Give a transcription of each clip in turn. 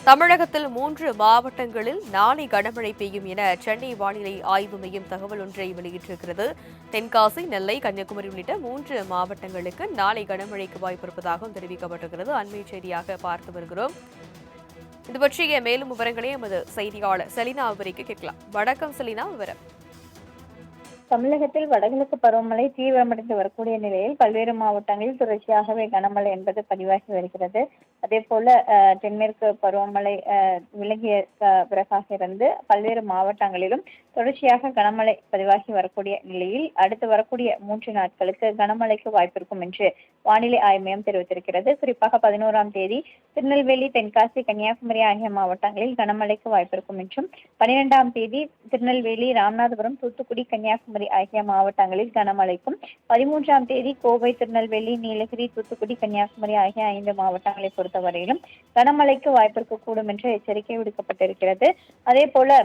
தமிழகத்தில் 3 மாவட்டங்களில் நாளை கனமழை பெய்யும் என சென்னை வானிலை ஆய்வு மையம் தகவல் ஒன்றை வெளியிட்டிருக்கிறது. தென்காசி, நெல்லை, கன்னியாகுமரி உள்ளிட்ட 3 மாவட்டங்களுக்கு நாளை கனமழைக்கு வாய்ப்பிருப்பதாகவும் தெரிவிக்கப்பட்டிருக்கிறது. அண்மை செய்தியாக பார்த்து வருகிறோம். இது பற்றிய மேலும் விவரங்களை எமது செய்தியாளர் செலினா விவரிக்க கேட்கலாம். வணக்கம் செலினா, விவரம். தமிழகத்தில் வடகிழக்கு பருவமழை தீவிரமடைந்து வரக்கூடிய நிலையில் பல்வேறு மாவட்டங்களில் தொடர்ச்சியாகவே கனமழை என்பது பதிவாகி வருகிறது. அதே போல தென்மேற்கு பருவமழை விலகிய பிறகாக இருந்து பல்வேறு மாவட்டங்களிலும் தொடர்ச்சியாக கனமழை பதிவாகி வரக்கூடிய நிலையில் அடுத்து வரக்கூடிய 3 நாட்களுக்கு கனமழைக்கு வாய்ப்பிருக்கும் என்று வானிலை ஆய்வு மையம் தெரிவித்திருக்கிறது. குறிப்பாக 11ஆம் தேதி திருநெல்வேலி, தென்காசி, கன்னியாகுமரி ஆகிய மாவட்டங்களில் கனமழைக்கு வாய்ப்பிருக்கும் என்றும், 12ஆம் தேதி திருநெல்வேலி, ராமநாதபுரம், தூத்துக்குடி, கன்னியாகுமரி ஆகிய மாவட்டங்களில் கனமழைக்கும், 13ஆம் தேதி கோவை, திருநெல்வேலி, நீலகிரி, தூத்துக்குடி, கன்னியாகுமரி ஆகிய 5 மாவட்டங்களை பொறுத்தவரையிலும் கனமழைக்கு வாய்ப்பிருக்கக்கூடும் என்று எச்சரிக்கை விடுக்கப்பட்டிருக்கிறது. அதே போல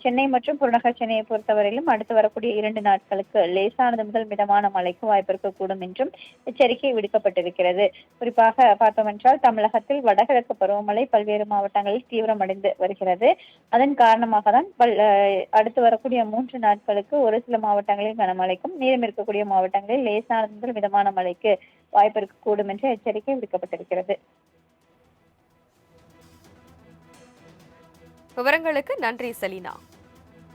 சென்னை மற்றும் புறநகர் சென்னையை பொறுத்தவரையிலும் அடுத்து வரக்கூடிய 2 நாட்களுக்கு லேசானது முதல் மிதமான மழைக்கு வாய்ப்பிருக்கக்கூடும் என்றும் எச்சரிக்கை விடுக்கப்பட்டிருக்கிறது. குறிப்பாக பார்த்தோம் என்றால் தமிழகத்தில் வடகிழக்கு பருவமழை பல்வேறு மாவட்டங்களில் தீவிரமடைந்து வருகிறது. அதன் காரணமாக தான் அடுத்து வரக்கூடிய 3 நாட்களுக்கு ஒரு சில மாவட்டங்களில் கனமழைக்கும், மீதம் இருக்கக்கூடிய மாவட்டங்களில் லேசானது முதல் மிதமான மழைக்கு வாய்ப்பு இருக்கக்கூடும் என்று எச்சரிக்கை விடுக்கப்பட்டிருக்கிறது. விவரங்களுக்கு நன்றி செலினா.